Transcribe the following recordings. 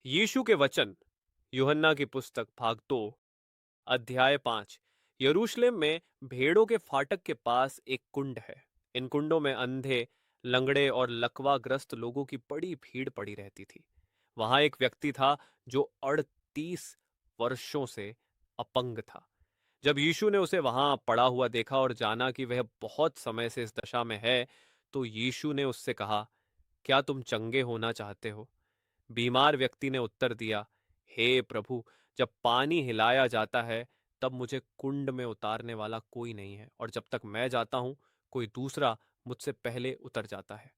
यीशु के वचन, यूहन्ना की पुस्तक भाग 2, अध्याय 5। यरूशलेम में भेड़ों के फाटक के पास एक कुंड है। इन कुंडों में अंधे, लंगड़े और लकवाग्रस्त लोगों की बड़ी भीड़ पड़ी रहती थी। वहां एक व्यक्ति था जो 38 वर्षों से अपंग था। जब यीशु ने उसे वहां पड़ा हुआ देखा और जाना कि वह बहुत समय से इस दशा में है, तो यीशु ने उससे कहा, क्या तुम चंगे होना चाहते हो? बीमार व्यक्ति ने उत्तर दिया, हे प्रभु, जब पानी हिलाया जाता है तब मुझे कुंड में उतारने वाला कोई नहीं है, और जब तक मैं जाता हूं कोई दूसरा मुझसे पहले उतर जाता है।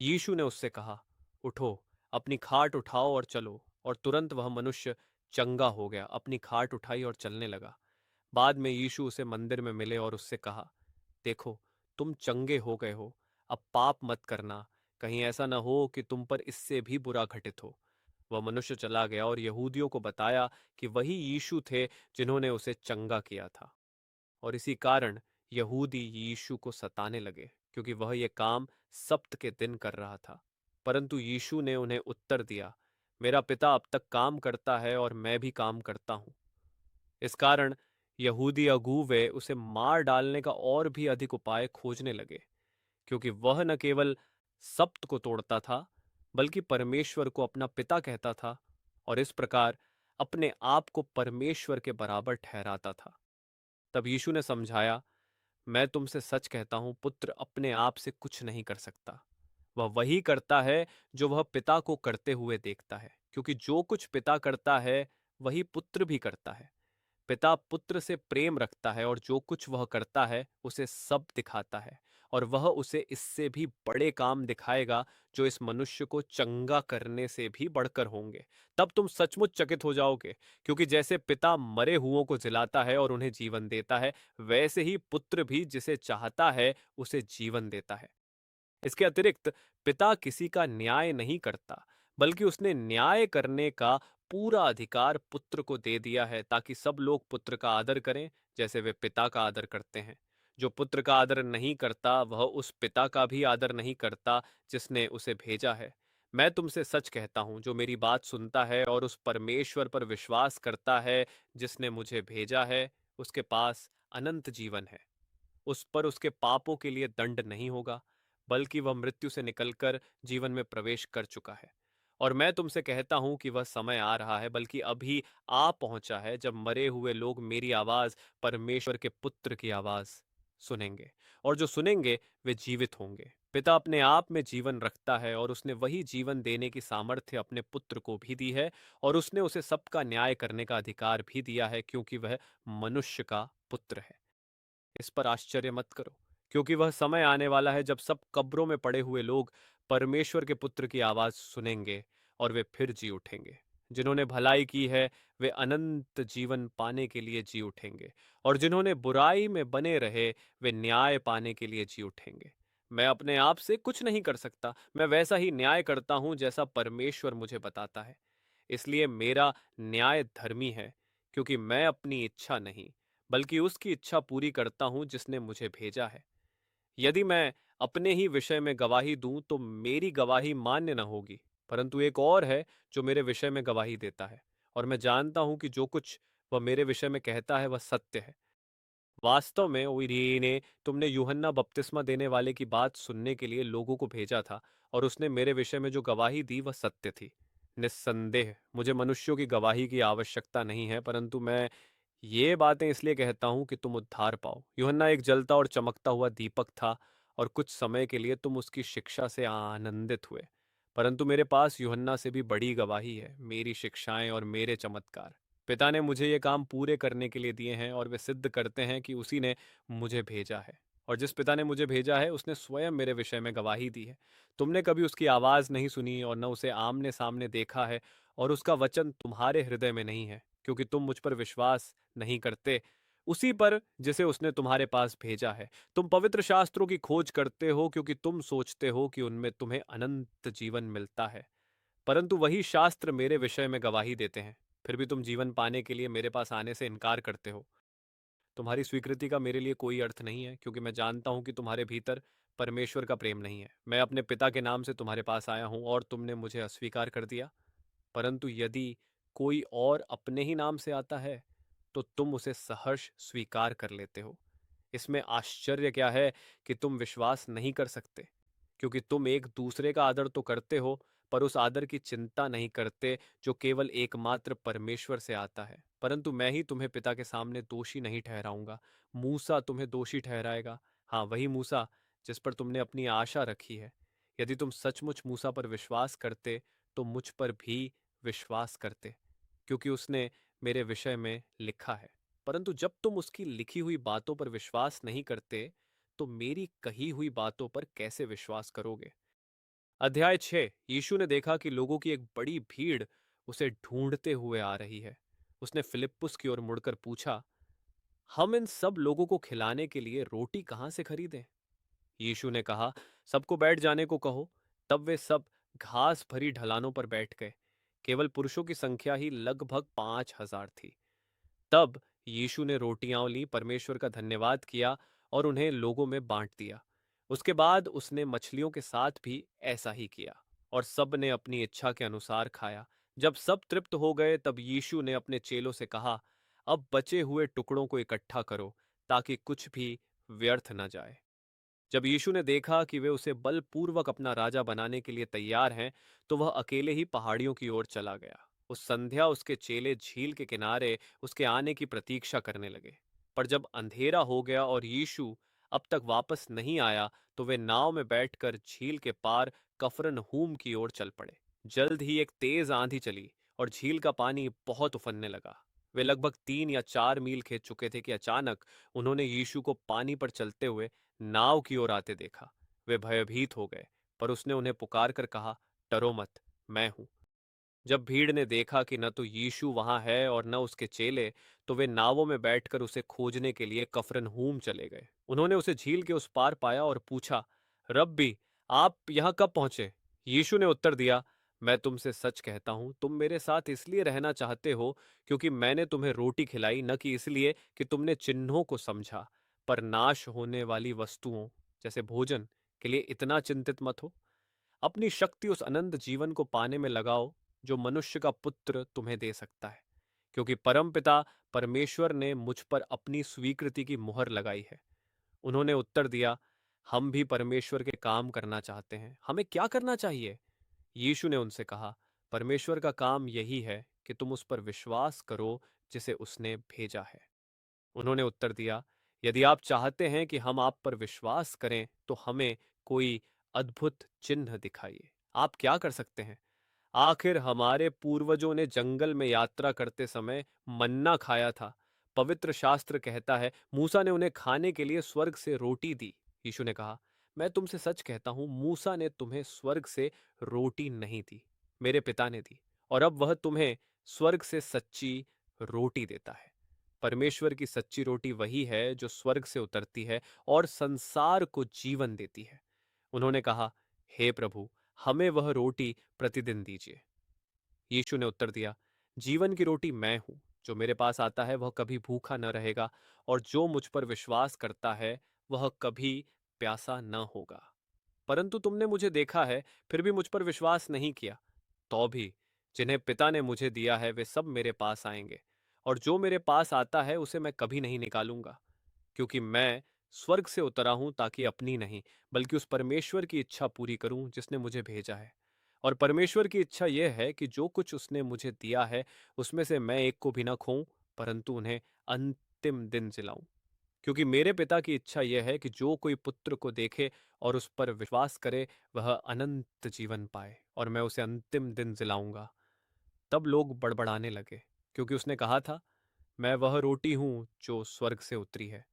यीशु ने उससे कहा, उठो, अपनी खाट उठाओ और चलो। और तुरंत वह मनुष्य चंगा हो गया, अपनी खाट उठाई और चलने लगा। बाद में यीशु उसे मंदिर में मिले और उससे कहा, देखो, तुम चंगे हो गए हो, अब पाप मत करना, कहीं ऐसा न हो कि तुम पर इससे भी बुरा घटित हो। वह मनुष्य चला गया और यहूदियों को बताया कि वही यीशु थे जिन्होंने उसे चंगा किया था। और इसी कारण यहूदी यीशु को सताने लगे, क्योंकि वह यह काम सब्त के दिन कर रहा था। परंतु यीशु ने उन्हें उत्तर दिया, मेरा पिता अब तक काम करता है और मैं भी काम करता हूं। इस कारण यहूदी अगुवे उसे मार डालने का और भी अधिक उपाय खोजने लगे, क्योंकि वह न केवल सब्त को तोड़ता था, बल्कि परमेश्वर को अपना पिता कहता था, और इस प्रकार अपने आप को परमेश्वर के बराबर ठहराता था। तब यीशु ने समझाया, मैं तुमसे सच कहता हूं, पुत्र अपने आप से कुछ नहीं कर सकता। वह वही करता है जो वह पिता को करते हुए देखता है, क्योंकि जो कुछ पिता करता है वही पुत्र भी करता है। पिता पुत्र से प्रेम रखता है, और जो कुछ वह करता है उसे सब दिखाता है, और वह उसे इससे भी बड़े काम दिखाएगा जो इस मनुष्य को चंगा करने से भी बढ़कर होंगे। तब तुम सचमुच चकित हो जाओगे, क्योंकि जैसे पिता मरे हुओं को जिलाता है और उन्हें जीवन देता है, वैसे ही पुत्र भी जिसे चाहता है उसे जीवन देता है। इसके अतिरिक्त पिता किसी का न्याय नहीं करता, बल्कि उसने न्याय करने का पूरा अधिकार पुत्र को दे दिया है, ताकि सब लोग पुत्र का आदर करें जैसे वे पिता का आदर करते हैं। जो पुत्र का आदर नहीं करता वह उस पिता का भी आदर नहीं करता जिसने उसे भेजा है। मैं तुमसे सच कहता हूं, जो मेरी बात सुनता है और उस परमेश्वर पर विश्वास करता है जिसने मुझे भेजा है, उसके पास अनंत जीवन है। उस पर उसके पापों के लिए दंड नहीं होगा, बल्कि वह मृत्यु से निकलकर जीवन में प्रवेश कर चुका है। और मैं तुमसे कहता हूं कि वह समय आ रहा है, बल्कि अभी आ पहुंचा है, जब मरे हुए लोग मेरी आवाज, परमेश्वर के पुत्र की आवाज सुनेंगे, और जो सुनेंगे वे जीवित होंगे। पिता अपने आप में जीवन रखता है, और उसने वही जीवन देने की सामर्थ्य अपने पुत्र को भी दी है, और उसने उसे सबका न्याय करने का अधिकार भी दिया है, क्योंकि वह मनुष्य का पुत्र है। इस पर आश्चर्य मत करो, क्योंकि वह समय आने वाला है जब सब कब्रों में पड़े हुए लोग परमेश्वर के पुत्र की आवाज सुनेंगे, और वे फिर जी उठेंगे। जिन्होंने भलाई की है वे अनंत जीवन पाने के लिए जी उठेंगे, और जिन्होंने बुराई में बने रहे वे न्याय पाने के लिए जी उठेंगे। मैं अपने आप से कुछ नहीं कर सकता, मैं वैसा ही न्याय करता हूं जैसा परमेश्वर मुझे बताता है। इसलिए मेरा न्याय धर्मी है, क्योंकि मैं अपनी इच्छा नहीं, बल्कि उसकी इच्छा पूरी करता हूं जिसने मुझे भेजा है। यदि मैं अपने ही विषय में गवाही दूं तो मेरी गवाही मान्य न होगी, परंतु एक और है जो मेरे विषय में गवाही देता है, और मैं जानता हूं कि जो कुछ वह मेरे विषय में कहता है वह सत्य है। वास्तव में ओइरीने, तुमने यूहन्ना बपतिस्मा देने वाले की बात सुनने के लिए लोगों को भेजा था, और उसने मेरे विषय में जो गवाही दी वह सत्य थी। निस्संदेह मुझे मनुष्यों की गवाही की आवश्यकता नहीं है, परंतु मैं ये बातें इसलिए कहता हूं कि तुम उद्धार पाओ। यूहन्ना एक जलता और चमकता हुआ दीपक था, और कुछ समय के लिए तुम उसकी शिक्षा से आनंदित हुए, परंतु मेरे पास यूहन्ना से भी बड़ी गवाही है, मेरी शिक्षाएं और मेरे चमत्कार। पिता ने मुझे ये काम पूरे करने के लिए दिए हैं, और वे सिद्ध करते हैं कि उसी ने मुझे भेजा है। और जिस पिता ने मुझे भेजा है उसने स्वयं मेरे विषय में गवाही दी है। तुमने कभी उसकी आवाज़ नहीं सुनी और न उसे आमने सामने देखा है, और उसका वचन तुम्हारे हृदय में नहीं है, क्योंकि तुम मुझ पर विश्वास नहीं करते उसी पर जिसे उसने तुम्हारे पास भेजा है। तुम पवित्र शास्त्रों की खोज करते हो, क्योंकि तुम सोचते हो कि उनमें तुम्हें अनंत जीवन मिलता है, परंतु वही शास्त्र मेरे विषय में गवाही देते हैं। फिर भी तुम जीवन पाने के लिए मेरे पास आने से इनकार करते हो। तुम्हारी स्वीकृति का मेरे लिए कोई अर्थ नहीं है, क्योंकि मैं जानता हूं कि तुम्हारे भीतर परमेश्वर का प्रेम नहीं है। मैं अपने पिता के नाम से तुम्हारे पास आया हूं और तुमने मुझे अस्वीकार कर दिया। परंतु यदि कोई और अपने ही नाम से आता है तो तुम उसे सहर्ष स्वीकार कर लेते हो। इसमें आश्चर्य क्या है कि तुम विश्वास नहीं कर सकते, क्योंकि तुम एक दूसरे का आदर तो करते हो, पर उस आदर की चिंता नहीं करते जो केवल एकमात्र परमेश्वर से आता है। परंतु मैं ही तुम्हें पिता के सामने दोषी नहीं ठहराऊंगा, मूसा तुम्हें दोषी ठहराएगा। हाँ, वही मूसा जिस पर तुमने अपनी आशा रखी है। यदि तुम सचमुच मूसा पर विश्वास करते तो मुझ पर भी विश्वास करते, क्योंकि उसने मेरे विषय में लिखा है। परंतु जब तुम उसकी लिखी हुई बातों पर विश्वास नहीं करते तो मेरी कही हुई बातों पर कैसे विश्वास करोगे? अध्याय 6। यीशु ने देखा कि लोगों की एक बड़ी भीड़ उसे ढूंढते हुए आ रही है। उसने फिलिप्पुस की ओर मुड़कर पूछा, हम इन सब लोगों को खिलाने के लिए रोटी कहाँ से खरीदें? यीशु ने कहा, सबको बैठ जाने को कहो। तब वे सब घास भरी ढलानों पर बैठ गए। केवल पुरुषों की संख्या ही लगभग 5,000 थी। तब यीशु ने रोटियां ली, परमेश्वर का धन्यवाद किया और उन्हें लोगों में बांट दिया। उसके बाद उसने मछलियों के साथ भी ऐसा ही किया, और सब ने अपनी इच्छा के अनुसार खाया। जब सब तृप्त हो गए तब यीशु ने अपने चेलों से कहा, अब बचे हुए टुकड़ों को इकट्ठा करो, ताकि कुछ भी व्यर्थ न जाए। जब यीशु ने देखा कि वे उसे बलपूर्वक अपना राजा बनाने के लिए तैयार हैं, तो वह अकेले ही पहाड़ियों की ओर चला गया। उस संध्या उसके चेले झील के किनारे उसके आने की प्रतीक्षा करने लगे। पर जब अंधेरा हो गया और यीशु अब तक वापस नहीं आया, तो वे नाव में बैठकर झील के पार कफरनहूम की ओर चल पड़े। जल्द ही एक तेज आंधी चली और झील का पानी बहुत उफनने लगा। वे लगभग 3 या 4 मील खेद चुके थे कि अचानक उन्होंने यीशु को पानी पर चलते हुए नाव की ओर आते देखा। वे भयभीत हो गए, पर उसने उन्हें पुकार कर कहा, डरो मत, मैं हूं। जब भीड़ ने देखा कि न तो यीशु वहां है और न उसके चेले, तो वे नावों में बैठकर उसे खोजने के लिए कफरनहूम चले गए। उन्होंने उसे झील के उस पार पाया और पूछा, रब्बी, आप यहां कब पहुंचे? यीशु ने उत्तर दिया, मैं तुमसे सच कहता हूं, तुम मेरे साथ इसलिए रहना चाहते हो क्योंकि मैंने तुम्हें रोटी खिलाई, न कि इसलिए कि तुमने चिन्हों को समझा। पर नाश होने वाली वस्तुओं जैसे भोजन के लिए इतना चिंतित मत हो। अपनी शक्ति उस अनंत जीवन को पाने में लगाओ जो मनुष्य का पुत्र तुम्हें दे सकता है, क्योंकि परमपिता परमेश्वर ने मुझ पर अपनी स्वीकृति की मुहर लगाई है। उन्होंने उत्तर दिया, हम भी परमेश्वर के काम करना चाहते हैं, हमें क्या करना चाहिए? यीशु ने उनसे कहा, परमेश्वर का काम यही है कि तुम उस पर विश्वास करो जिसे उसने भेजा है। उन्होंने उत्तर दिया, यदि आप चाहते हैं कि हम आप पर विश्वास करें तो हमें कोई अद्भुत चिन्ह दिखाइए। आप क्या कर सकते हैं? आखिर हमारे पूर्वजों ने जंगल में यात्रा करते समय मन्ना खाया था। पवित्र शास्त्र कहता है, मूसा ने उन्हें खाने के लिए स्वर्ग से रोटी दी। यीशु ने कहा, मैं तुमसे सच कहता हूं, मूसा ने तुम्हें स्वर्ग से रोटी नहीं दी, मेरे पिता ने दी, और अब वह तुम्हें स्वर्ग से सच्ची रोटी देता है। परमेश्वर की सच्ची रोटी वही है जो स्वर्ग से उतरती है और संसार को जीवन देती है। उन्होंने कहा, हे प्रभु, हमें वह रोटी प्रतिदिन दीजिए। यीशु ने उत्तर दिया, जीवन की रोटी मैं हूं, जो मेरे पास आता है वह कभी भूखा न रहेगा, और जो मुझ पर विश्वास करता है वह कभी प्यासा न होगा। परंतु तुमने मुझे देखा है, फिर भी मुझ पर विश्वास नहीं किया। तो भी जिन्हें पिता ने मुझे दिया है वे सब मेरे पास आएंगे, और जो मेरे पास आता है उसे मैं कभी नहीं निकालूंगा, क्योंकि मैं स्वर्ग से उतरा हूं ताकि अपनी नहीं बल्कि उस परमेश्वर की इच्छा पूरी करूं जिसने मुझे भेजा है। और परमेश्वर की इच्छा यह है कि जो कुछ उसने मुझे दिया है उसमें से मैं एक को भी न खोऊं, परंतु उन्हें अंतिम दिन जिलाऊं। क्योंकि मेरे पिता की इच्छा यह है कि जो कोई पुत्र को देखे और उस पर विश्वास करे वह अनंत जीवन पाए, और मैं उसे अंतिम दिन जिलाऊंगा। तब लोग बड़बड़ाने लगे, क्योंकि उसने कहा था, मैं वह रोटी हूं जो स्वर्ग से उतरी है।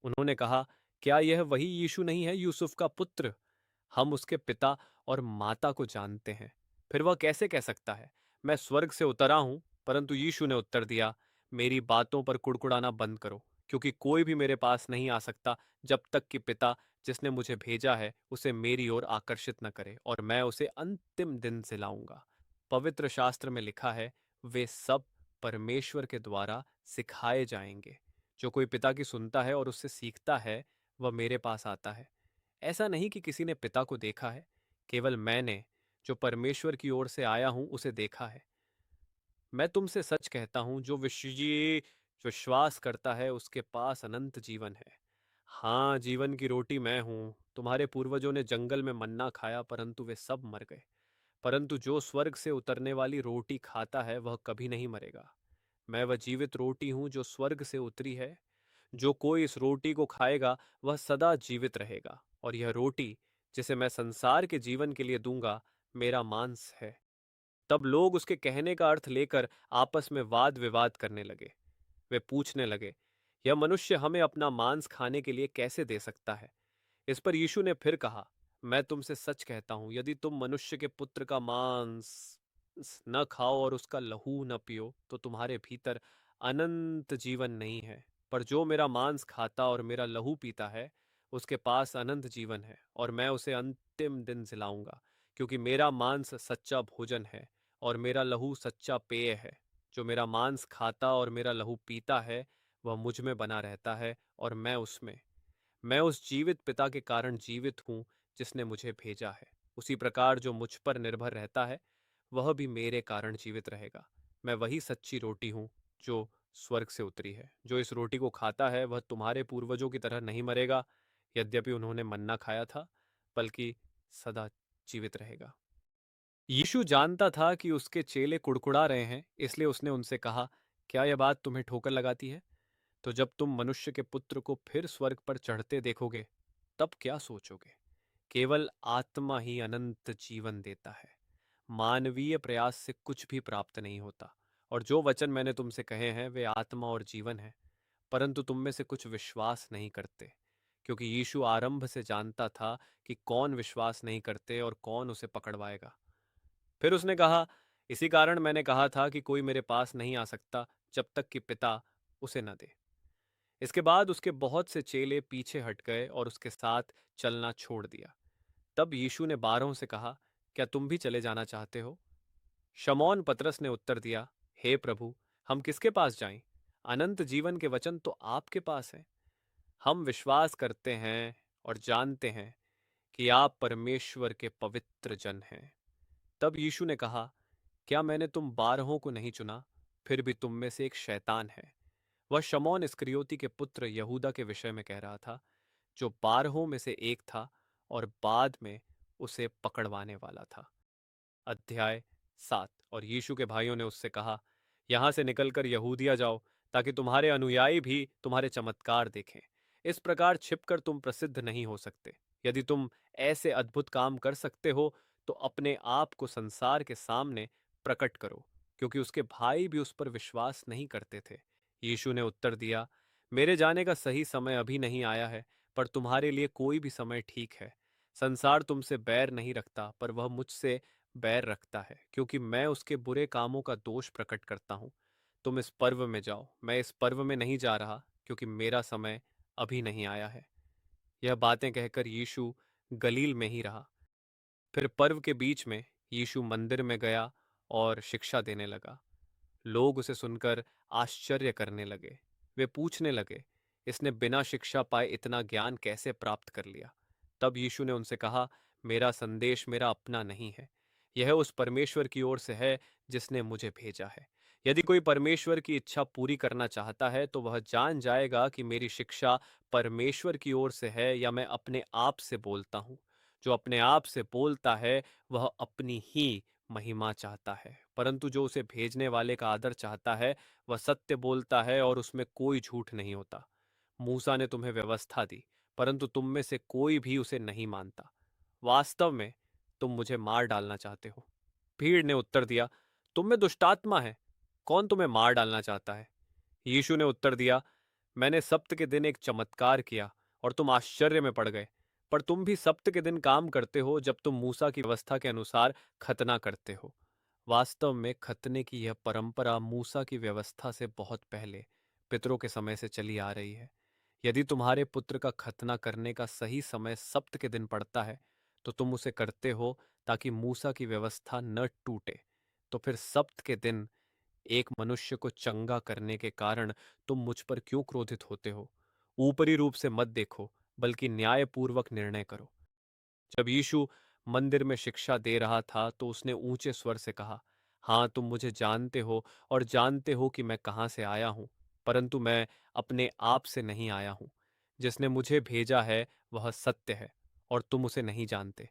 उन्होंने कहा, क्या यह वही यीशु नहीं है, यूसुफ का पुत्र? हम उसके पिता और माता को जानते हैं, फिर वह कैसे कह सकता है, मैं स्वर्ग से उतरा हूं? परंतु यीशु ने उत्तर दिया, मेरी बातों पर कुड़कुड़ाना बंद करो, क्योंकि कोई भी मेरे पास नहीं आ सकता जब तक कि पिता जिसने मुझे भेजा है उसे मेरी ओर आकर्षित न करे, और मैं उसे अंतिम दिन से लाऊंगा। पवित्र शास्त्र में लिखा है, वे सब परमेश्वर के द्वारा सिखाए जाएंगे। जो कोई पिता की सुनता है और उससे सीखता है वह मेरे पास आता है। ऐसा नहीं कि किसी ने पिता को देखा है, केवल मैंने जो परमेश्वर की ओर से आया हूं उसे देखा है। मैं तुमसे सच कहता हूं, जो विश्वास करता है उसके पास अनंत जीवन है। हाँ, जीवन की रोटी मैं हूं। तुम्हारे पूर्वजों ने जंगल में मन्ना खाया, परंतु वे सब मर गए। परंतु जो स्वर्ग से उतरने वाली रोटी खाता है वह कभी नहीं मरेगा। मैं वह जीवित रोटी हूं जो स्वर्ग से उतरी है। जो कोई इस रोटी को खाएगा वह सदा जीवित रहेगा, और यह रोटी जिसे मैं संसार के जीवन के लिए दूंगा मेरा मांस है। तब लोग उसके कहने का अर्थ लेकर आपस में वाद विवाद करने लगे। वे पूछने लगे, यह मनुष्य हमें अपना मांस खाने के लिए कैसे दे सकता है? इस पर यीशु ने फिर कहा, मैं तुमसे सच कहता हूं, यदि तुम मनुष्य के पुत्र का मांस न खाओ और उसका लहू न पियो तो तुम्हारे भीतर अनंत जीवन नहीं है। पर जो मेरा मांस खाता और मेरा लहू पीता है उसके पास अनंत जीवन है, और मैं उसे अंतिम दिन जिलाऊंगा। क्योंकि मेरा मांस सच्चा भोजन है और मेरा लहू सच्चा पेय है। जो मेरा मांस खाता और मेरा लहू पीता है वह मुझ में बना रहता है और मैं उसमें। मैं उस जीवित पिता के कारण जीवित हूं जिसने मुझे भेजा है। उसी प्रकार जो मुझ पर निर्भर रहता है वह भी मेरे कारण जीवित रहेगा। मैं वही सच्ची रोटी हूं जो स्वर्ग से उतरी है। जो इस रोटी को खाता है वह तुम्हारे पूर्वजों की तरह नहीं मरेगा, यद्यपि उन्होंने मन्ना खाया था, बल्कि सदा जीवित रहेगा। यीशु जानता था कि उसके चेले कुड़कुड़ा रहे हैं, इसलिए उसने उनसे कहा, क्या यह बात तुम्हें ठोकर लगाती है? तो जब तुम मनुष्य के पुत्र को फिर स्वर्ग पर चढ़ते देखोगे तब क्या सोचोगे? केवल आत्मा ही अनंत जीवन देता है। मानवीय प्रयास से कुछ भी प्राप्त नहीं होता। और जो वचन मैंने तुमसे कहे हैं वे आत्मा और जीवन है, परंतु तुम में से कुछ विश्वास नहीं करते। क्योंकि यीशु आरंभ से जानता था कि कौन विश्वास नहीं करते और कौन उसे पकड़वाएगा। फिर उसने कहा, इसी कारण मैंने कहा था कि कोई मेरे पास नहीं आ सकता जब तक कि पिता उसे न दे। इसके बाद उसके बहुत से चेले पीछे हट गए और उसके साथ चलना छोड़ दिया। तब यीशु ने 12 से कहा, क्या तुम भी चले जाना चाहते हो? शमौन पतरस ने उत्तर दिया, हे प्रभु, हम किसके पास जाएं? अनंत जीवन के वचन तो आपके पास हैं। हम विश्वास करते हैं और जानते हैं कि आप परमेश्वर के पवित्र जन हैं। तब यीशु ने कहा, क्या मैंने तुम 12 को नहीं चुना? फिर भी तुम में से एक शैतान है। वह शमौन इस्करियोती के पुत्र यहूदा के विषय में कह रहा था, जो 12 में से एक था और बाद में उसे पकड़वाने वाला था। अध्याय 7। और यीशु के भाइयों ने उससे कहा, यहां से निकलकर यहूदिया जाओ, ताकि तुम्हारे अनुयायी भी तुम्हारे चमत्कार देखें। इस प्रकार छिपकर तुम प्रसिद्ध नहीं हो सकते। यदि तुम ऐसे अद्भुत काम कर सकते हो तो अपने आप को संसार के सामने प्रकट करो, क्योंकि उसके भाई भी उस पर विश्वास नहीं करते थे। यीशु ने उत्तर दिया, मेरे जाने का सही समय अभी नहीं आया है, पर तुम्हारे लिए कोई भी समय ठीक है। संसार तुमसे बैर नहीं रखता, पर वह मुझसे बैर रखता है, क्योंकि मैं उसके बुरे कामों का दोष प्रकट करता हूं। तुम इस पर्व में जाओ, मैं इस पर्व में नहीं जा रहा, क्योंकि मेरा समय अभी नहीं आया है। यह बातें कहकर यीशु गलील में ही रहा। फिर पर्व के बीच में यीशु मंदिर में गया और शिक्षा देने लगा। लोग उसे सुनकर आश्चर्य करने लगे। वे पूछने लगे, इसने बिना शिक्षा पाए इतना ज्ञान कैसे प्राप्त कर लिया? तब यीशु ने उनसे कहा, मेरा संदेश मेरा अपना नहीं है, यह उस परमेश्वर की ओर से है जिसने मुझे भेजा है। यदि कोई परमेश्वर की इच्छा पूरी करना चाहता है तो वह जान जाएगा कि मेरी शिक्षा परमेश्वर की ओर से है या मैं अपने आप से बोलता हूँ। जो अपने आप से बोलता है वह अपनी ही महिमा चाहता है, परंतु जो उसे भेजने वाले का आदर चाहता है वह सत्य बोलता है और उसमें कोई झूठ नहीं होता। मूसा ने तुम्हें व्यवस्था दी, परंतु तुम में से कोई भी उसे नहीं मानता। वास्तव में तुम मुझे मार डालना चाहते हो। भीड़ ने उत्तर दिया, तुम में दुष्टात्मा है, कौन तुम्हें मार डालना चाहता है? यीशु ने उत्तर दिया, मैंने सब्त के दिन एक चमत्कार किया और तुम आश्चर्य में पड़ गए। पर तुम भी सब्त के दिन काम करते हो जब तुम मूसा की व्यवस्था के अनुसार खतना करते हो। वास्तव में खतने की यह परंपरा मूसा की व्यवस्था से बहुत पहले पितरों के समय से चली आ रही है। यदि तुम्हारे पुत्र का खतना करने का सही समय सब्त के दिन पड़ता है तो तुम उसे करते हो ताकि मूसा की व्यवस्था न टूटे। तो फिर सब्त के दिन एक मनुष्य को चंगा करने के कारण तुम मुझ पर क्यों क्रोधित होते हो? ऊपरी रूप से मत देखो, बल्कि न्यायपूर्वक निर्णय करो। जब यीशु मंदिर में शिक्षा दे रहा था तो उसने ऊंचे स्वर से कहा, हाँ, तुम मुझे जानते हो और जानते हो कि मैं कहाँ से आया हूँ, परंतु मैं अपने आप से नहीं आया हूँ। जिसने मुझे भेजा है वह सत्य है और तुम उसे नहीं जानते,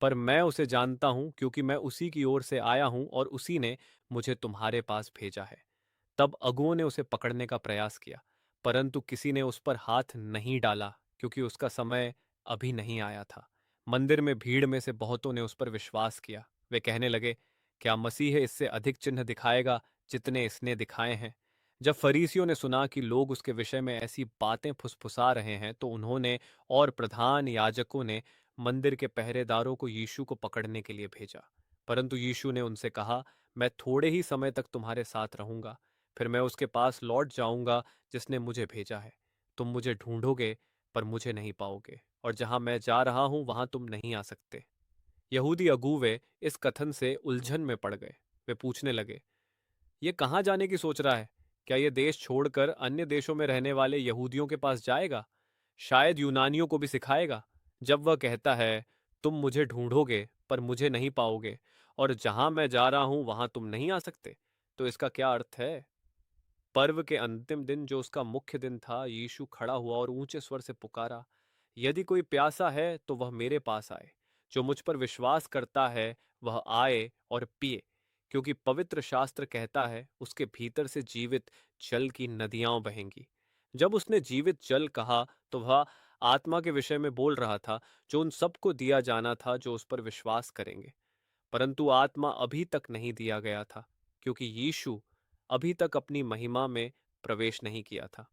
पर मैं उसे जानता हूँ क्योंकि मैं उसी की ओर से आया हूँ और उसी ने मुझे तुम्हारे पास भेजा है। तब अगुओं ने उसे पकड़ने का प्रयास किया, परंतु किसी ने उस पर हाथ नहीं डाला क्योंकि उसका समय अभी नहीं आया था। मंदिर में भीड़ में से बहुतों ने उस पर विश्वास किया। वे कहने लगे, क्या मसीह इससे अधिक चिन्ह दिखाएगा जितने इसने दिखाए हैं? जब फरीसियों ने सुना कि लोग उसके विषय में ऐसी बातें फुसफुसा रहे हैं, तो उन्होंने और प्रधान याजकों ने मंदिर के पहरेदारों को यीशु को पकड़ने के लिए भेजा। परंतु यीशु ने उनसे कहा, मैं थोड़े ही समय तक तुम्हारे साथ रहूंगा, फिर मैं उसके पास लौट जाऊंगा जिसने मुझे भेजा है। तुम मुझे ढूंढोगे पर मुझे नहीं पाओगे, और जहां मैं जा रहा हूं वहां तुम नहीं आ सकते। यहूदी अगुवे इस कथन से उलझन में पड़ गए। वे पूछने लगे, ये कहाँ जाने की सोच रहा है? क्या ये देश छोड़कर अन्य देशों में रहने वाले यहूदियों के पास जाएगा? शायद यूनानियों को भी सिखाएगा। जब वह कहता है, तुम मुझे ढूंढोगे पर मुझे नहीं पाओगे, और जहां मैं जा रहा हूं वहां तुम नहीं आ सकते, तो इसका क्या अर्थ है? पर्व के अंतिम दिन, जो उसका मुख्य दिन था, यीशु खड़ा हुआ और ऊंचे स्वर से पुकारा, यदि कोई प्यासा है तो वह मेरे पास आए। जो मुझ पर विश्वास करता है वह आए और पिए, क्योंकि पवित्र शास्त्र कहता है, उसके भीतर से जीवित जल की नदियां बहेंगी। जब उसने जीवित जल कहा तो वह आत्मा के विषय में बोल रहा था, जो उन सबको दिया जाना था जो उस पर विश्वास करेंगे। परंतु आत्मा अभी तक नहीं दिया गया था, क्योंकि यीशु अभी तक अपनी महिमा में प्रवेश नहीं किया था।